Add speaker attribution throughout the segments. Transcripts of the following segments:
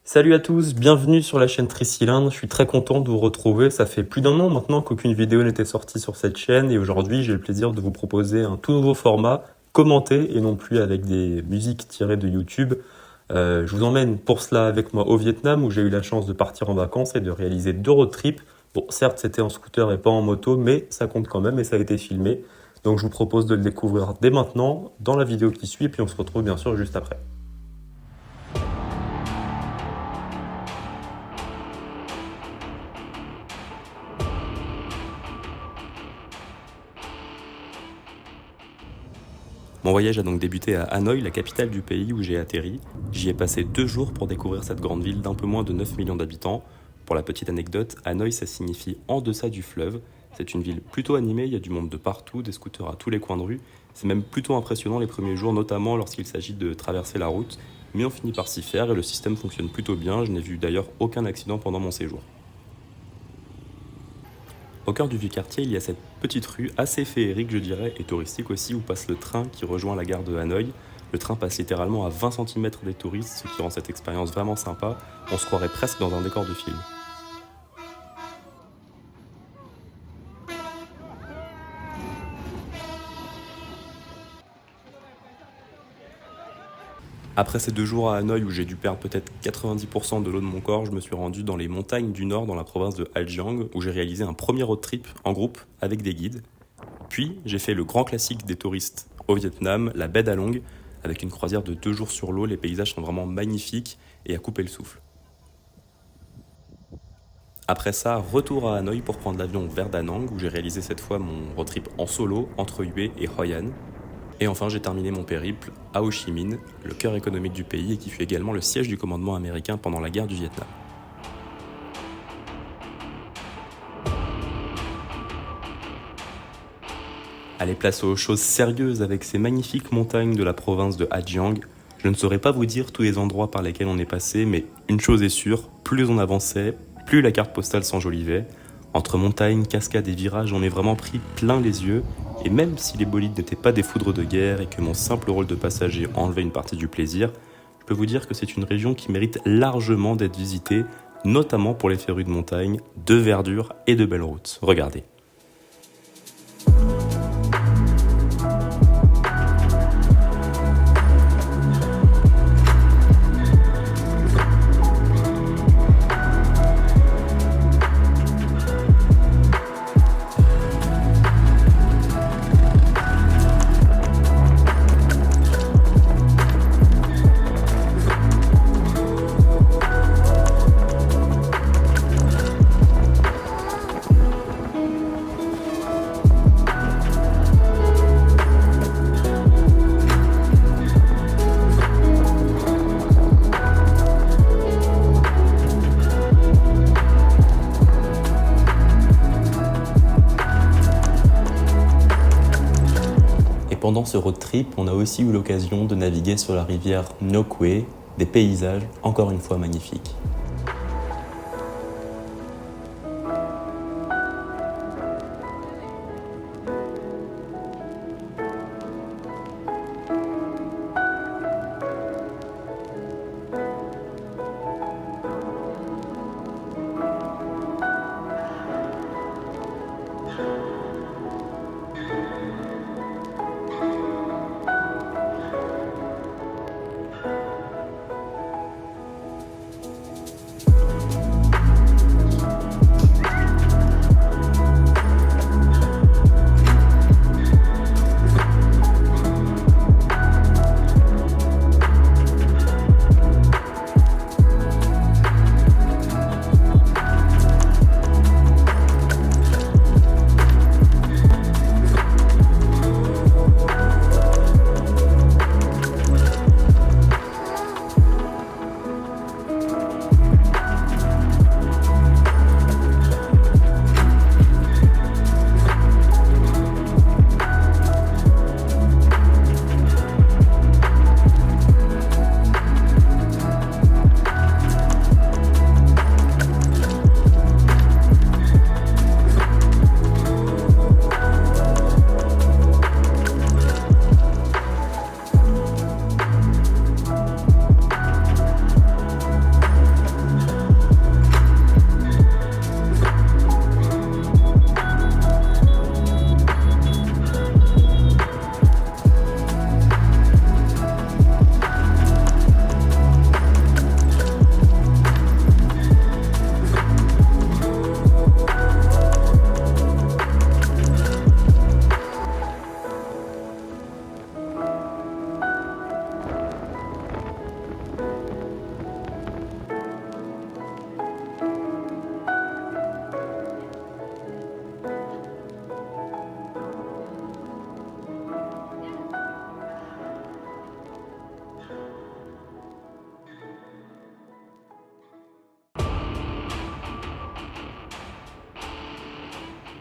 Speaker 1: Salut à tous, bienvenue sur la chaîne Tricylindre. Je suis très content de vous retrouver. Ça fait plus d'un an maintenant qu'aucune vidéo n'était sortie sur cette chaîne et aujourd'hui j'ai le plaisir de vous proposer un tout nouveau format commenté et non plus avec des musiques tirées de YouTube. Je vous emmène pour cela avec moi au Vietnam où j'ai eu la chance de partir en vacances et de réaliser 2 road trips. Bon, certes c'était en scooter et pas en moto, mais ça compte quand même et ça a été filmé. Donc je vous propose de le découvrir dès maintenant dans la vidéo qui suit et puis on se retrouve bien sûr juste après. Mon voyage a donc débuté à Hanoï, la capitale du pays où j'ai atterri. J'y ai passé 2 jours pour découvrir cette grande ville d'un peu moins de 9 millions d'habitants. Pour la petite anecdote, Hanoï ça signifie en deçà du fleuve. C'est une ville plutôt animée, il y a du monde de partout, des scooters à tous les coins de rue. C'est même plutôt impressionnant les premiers jours, notamment lorsqu'il s'agit de traverser la route. Mais on finit par s'y faire et le système fonctionne plutôt bien, je n'ai vu d'ailleurs aucun accident pendant mon séjour. Au cœur du vieux quartier, il y a cette petite rue assez féerique, je dirais, et touristique aussi, où passe le train qui rejoint la gare de Hanoï. Le train passe littéralement à 20 cm des touristes, ce qui rend cette expérience vraiment sympa. On se croirait presque dans un décor de film. Après ces 2 jours à Hanoï où j'ai dû perdre peut-être 90% de l'eau de mon corps, je me suis rendu dans les montagnes du nord, dans la province de Hà Giang, où j'ai réalisé un premier road trip en groupe avec des guides. Puis, j'ai fait le grand classique des touristes au Vietnam, la baie d'Along, avec une croisière de 2 jours sur l'eau. Les paysages sont vraiment magnifiques et à couper le souffle. Après ça, retour à Hanoï pour prendre l'avion vers Da Nang, où j'ai réalisé cette fois mon road trip en solo entre Hue et Hoi An. Et enfin, j'ai terminé mon périple à Ho Chi Minh, le cœur économique du pays et qui fut également le siège du commandement américain pendant la guerre du Vietnam. Allez, place aux choses sérieuses avec ces magnifiques montagnes de la province de Hà Giang. Je ne saurais pas vous dire tous les endroits par lesquels on est passé, mais une chose est sûre, plus on avançait, plus la carte postale s'enjolivait. Entre montagnes, cascades et virages, on est vraiment pris plein les yeux. Et même si les bolides n'étaient pas des foudres de guerre et que mon simple rôle de passager enlevait une partie du plaisir, je peux vous dire que c'est une région qui mérite largement d'être visitée, notamment pour les férus de montagne, de verdure et de belles routes. Regardez. Et pendant ce road trip, on a aussi eu l'occasion de naviguer sur la rivière Ngoc Huê, des paysages encore une fois magnifiques.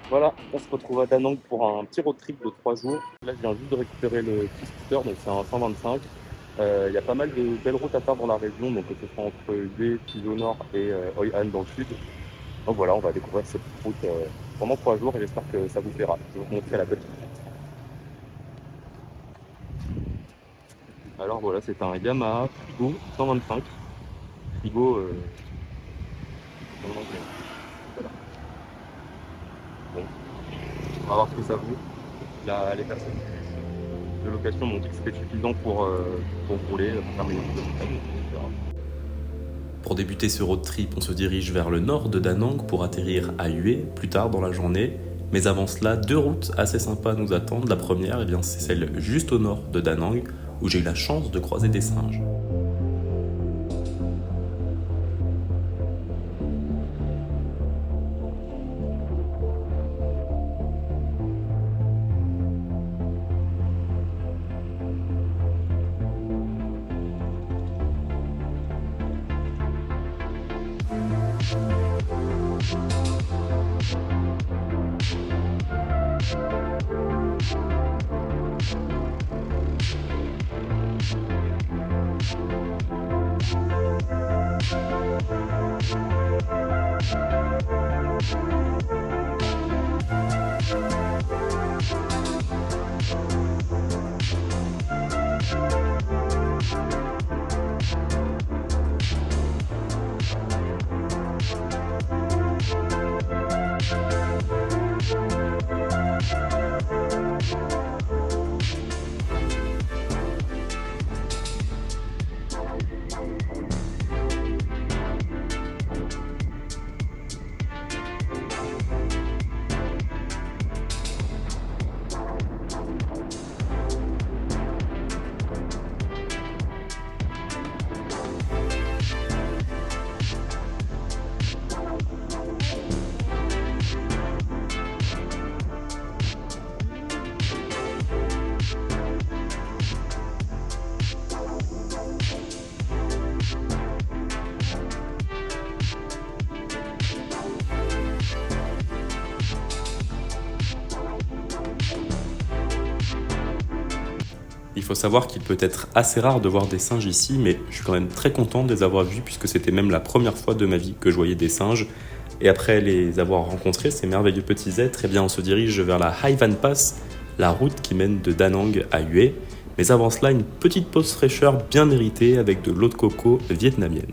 Speaker 1: Voilà, on se retrouve à Da Nang pour un petit road trip de 3 jours. Là, je viens juste de récupérer le petit scooter, donc c'est un 125. Il y a pas mal de belles routes à faire dans la région, donc que ce soit entre Hue, Tizo au nord et Hoi An dans le sud. Donc voilà, on va découvrir cette route pendant 3 jours et j'espère que ça vous plaira. Je vais vous montrer la belle. Alors voilà, c'est un Yamaha Frigo 125. Frigo, comment dire, voilà. Bon, on va voir ce que ça vaut. Les personnes de location m'ont dit que c'était suffisant pour rouler, pour faire mes études de montagne, etc. Pour débuter ce road trip, on se dirige vers le nord de Da Nang pour atterrir à Hue plus tard dans la journée. Mais avant cela, 2 routes assez sympas nous attendent. La première, eh bien, c'est celle juste au nord de Da Nang, où j'ai eu la chance de croiser des singes. Il faut savoir qu'il peut être assez rare de voir des singes ici, mais je suis quand même très content de les avoir vus puisque c'était même la première fois de ma vie que je voyais des singes. Et après les avoir rencontrés, ces merveilleux petits êtres, eh bien on se dirige vers la Hai Van Pass, la route qui mène de Da Nang à Hue. Mais avant cela, une petite pause fraîcheur bien méritée avec de l'eau de coco vietnamienne.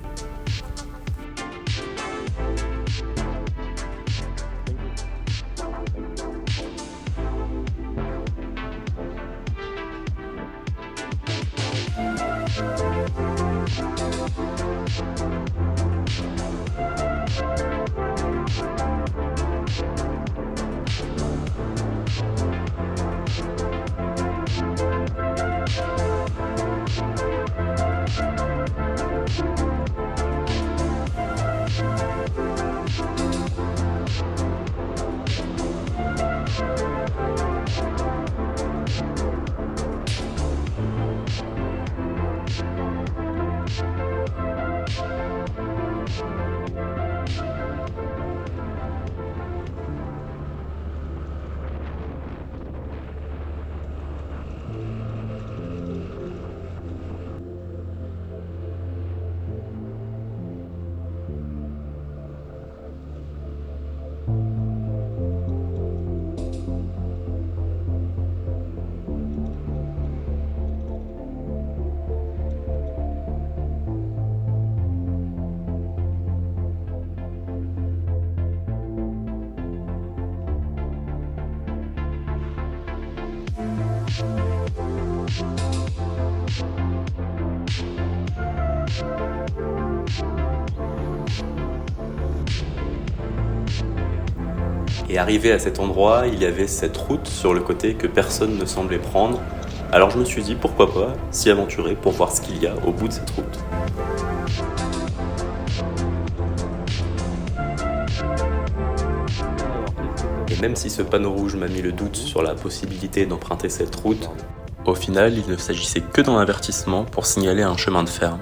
Speaker 1: Et arrivé à cet endroit, il y avait cette route sur le côté que personne ne semblait prendre. Alors je me suis dit pourquoi pas s'y aventurer pour voir ce qu'il y a au bout de cette route. Et même si ce panneau rouge m'a mis le doute sur la possibilité d'emprunter cette route, au final il ne s'agissait que d'un avertissement pour signaler un chemin de ferme.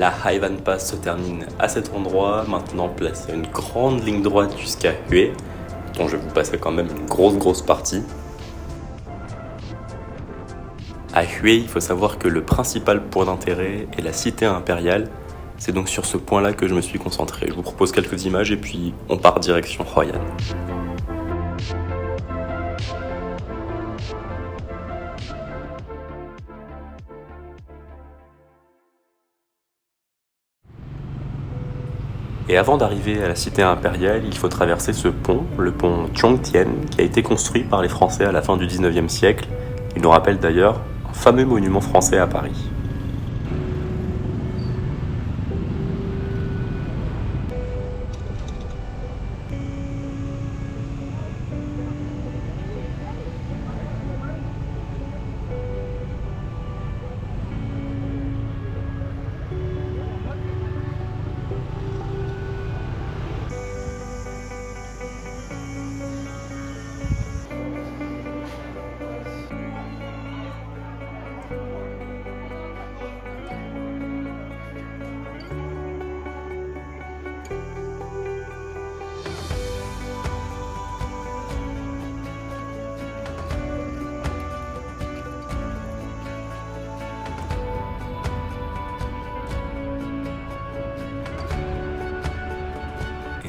Speaker 1: La Haivan Pass se termine à cet endroit. Maintenant, place à une grande ligne droite jusqu'à Hue, dont je vais vous passer quand même une grosse partie. À Hue, il faut savoir que le principal point d'intérêt est la cité impériale. C'est donc sur ce point-là que je me suis concentré. Je vous propose quelques images et puis on part direction Hoi An. Et avant d'arriver à la cité impériale, il faut traverser ce pont, le pont Chongtian, qui a été construit par les Français à la fin du 19e siècle. Il nous rappelle d'ailleurs un fameux monument français à Paris.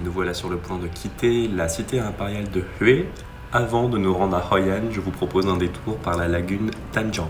Speaker 1: Nous voilà sur le point de quitter la cité impériale de Hue. Avant de nous rendre à Hoi An, je vous propose un détour par la lagune Tanjong.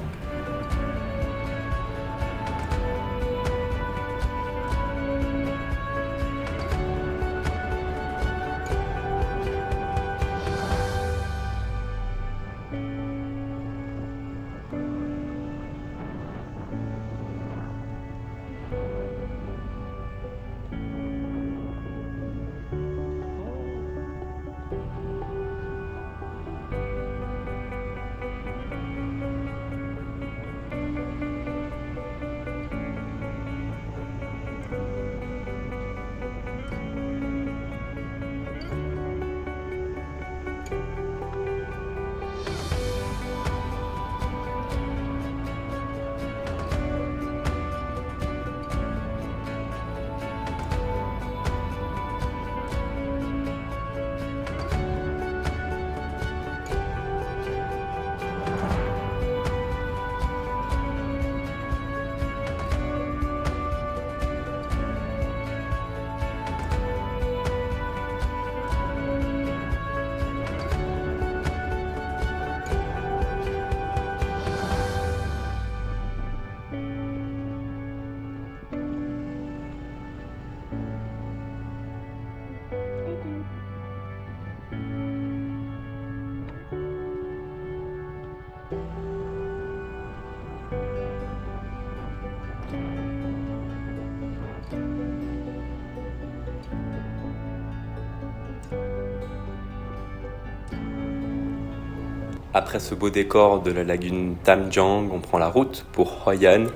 Speaker 1: Après ce beau décor de la lagune Tamjiang, on prend la route pour Hoi An.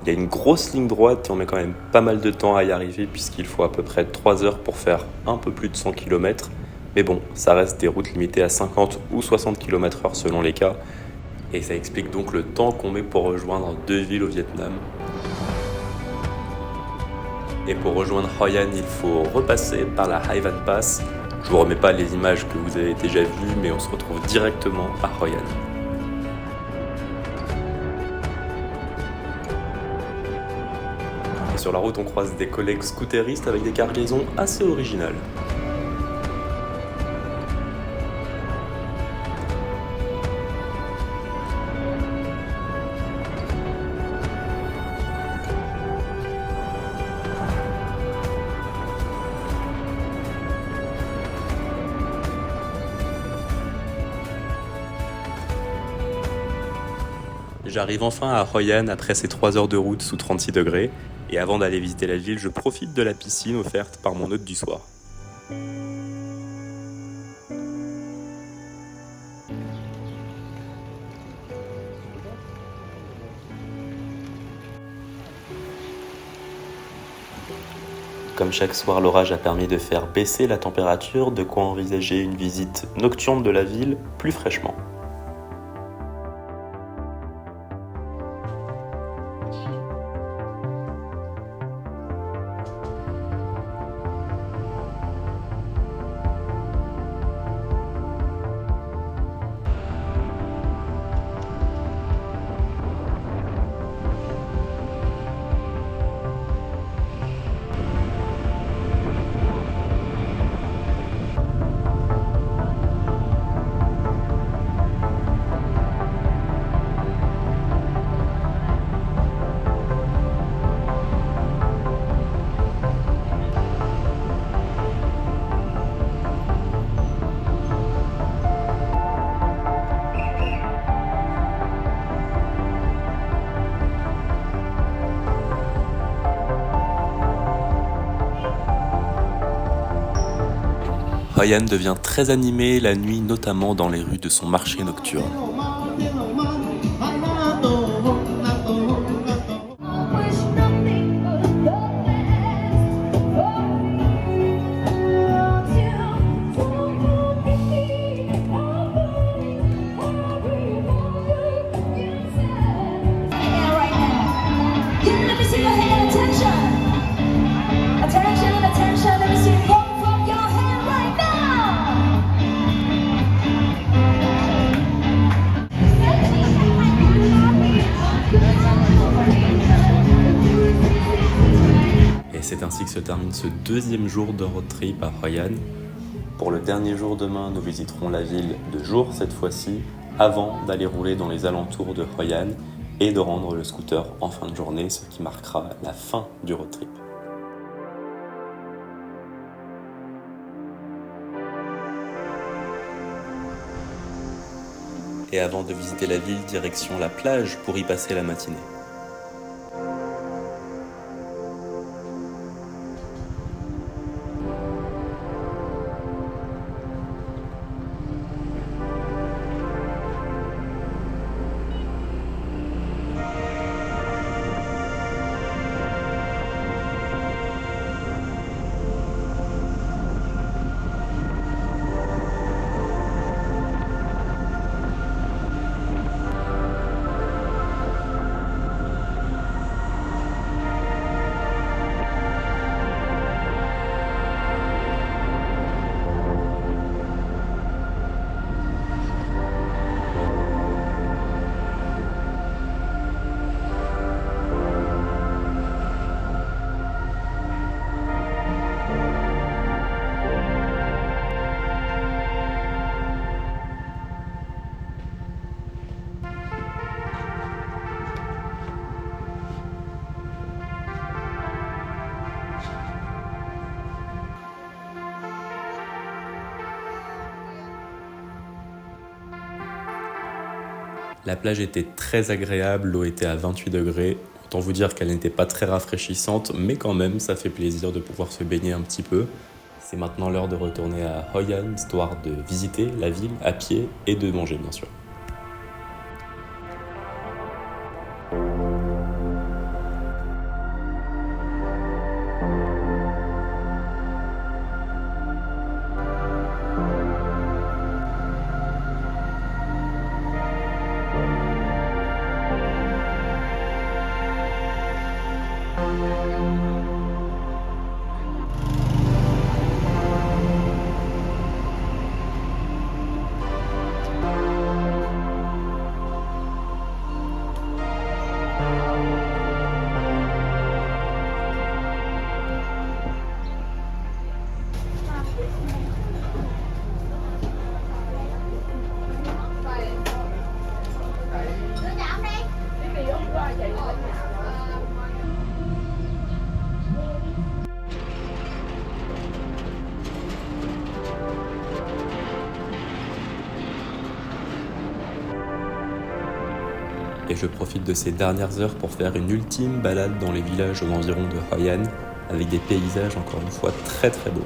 Speaker 1: Il y a une grosse ligne droite et on met quand même pas mal de temps à y arriver puisqu'il faut à peu près 3 heures pour faire un peu plus de 100 km. Mais bon, ça reste des routes limitées à 50 ou 60 km/h selon les cas. Et ça explique donc le temps qu'on met pour rejoindre 2 villes au Vietnam. Et pour rejoindre Hoi An, il faut repasser par la Haivan Pass. Je vous remets pas les images que vous avez déjà vues, mais on se retrouve directement à Hoi An. Et sur la route, on croise des collègues scooteristes avec des cargaisons assez originales. J'arrive enfin à Hoi An après ces 3 heures de route sous 36 degrés. Et avant d'aller visiter la ville, je profite de la piscine offerte par mon hôte du soir. Comme chaque soir, l'orage a permis de faire baisser la température, de quoi envisager une visite nocturne de la ville plus fraîchement. Hoi An devient très animé la nuit, notamment dans les rues de son marché nocturne. Et c'est ainsi que se termine ce deuxième jour de road trip à Hoi An. Pour le dernier jour demain, nous visiterons la ville de jour cette fois-ci, avant d'aller rouler dans les alentours de Hoi An et de rendre le scooter en fin de journée, ce qui marquera la fin du road trip. Et avant de visiter la ville, direction la plage pour y passer la matinée. La plage était très agréable, l'eau était à 28 degrés. Autant vous dire qu'elle n'était pas très rafraîchissante, mais quand même, ça fait plaisir de pouvoir se baigner un petit peu. C'est maintenant l'heure de retourner à Hoi An, histoire de visiter la ville à pied et de manger, bien sûr. Et je profite de ces dernières heures pour faire une ultime balade dans les villages aux environs de Hoi An, avec des paysages encore une fois très très beaux.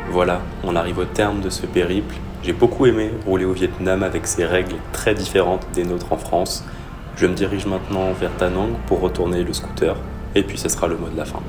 Speaker 1: Voilà, on arrive au terme de ce périple. J'ai beaucoup aimé rouler au Vietnam avec ses règles très différentes des nôtres en France. Je me dirige maintenant vers Da Nang pour retourner le scooter, et puis ce sera le mot de la fin.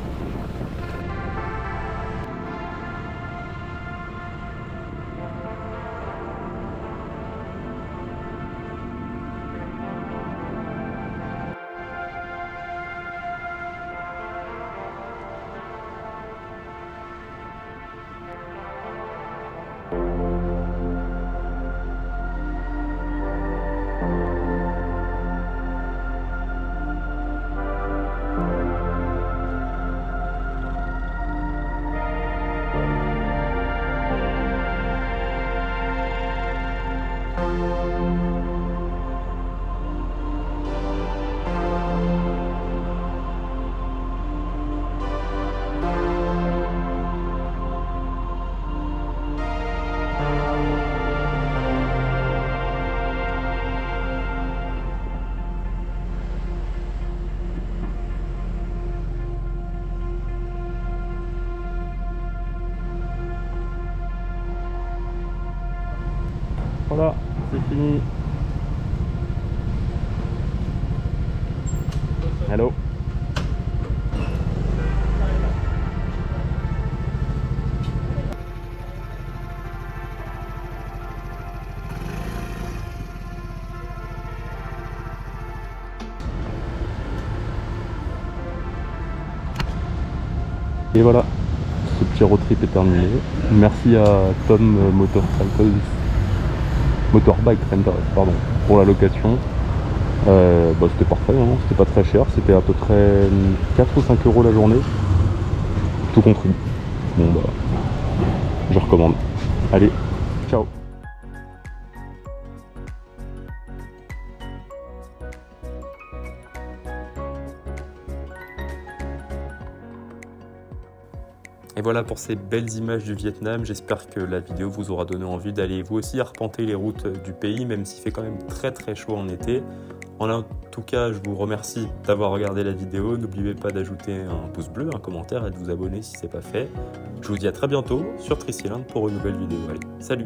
Speaker 1: Voilà, c'est fini. Hello. Et voilà, ce petit road trip est terminé. Merci à Tom Motorbike Rentals, pardon, pour la location. C'était parfait, hein, c'était pas très cher, c'était à peu près 4 ou 5 euros la journée, tout compris. Bon bah, je recommande. Allez, ciao. Et voilà pour ces belles images du Vietnam, j'espère que la vidéo vous aura donné envie d'aller vous aussi arpenter les routes du pays, même s'il fait quand même très très chaud en été. En tout cas, je vous remercie d'avoir regardé la vidéo, n'oubliez pas d'ajouter un pouce bleu, un commentaire et de vous abonner si ce n'est pas fait. Je vous dis à très bientôt sur Tricyland pour une nouvelle vidéo. Allez, salut!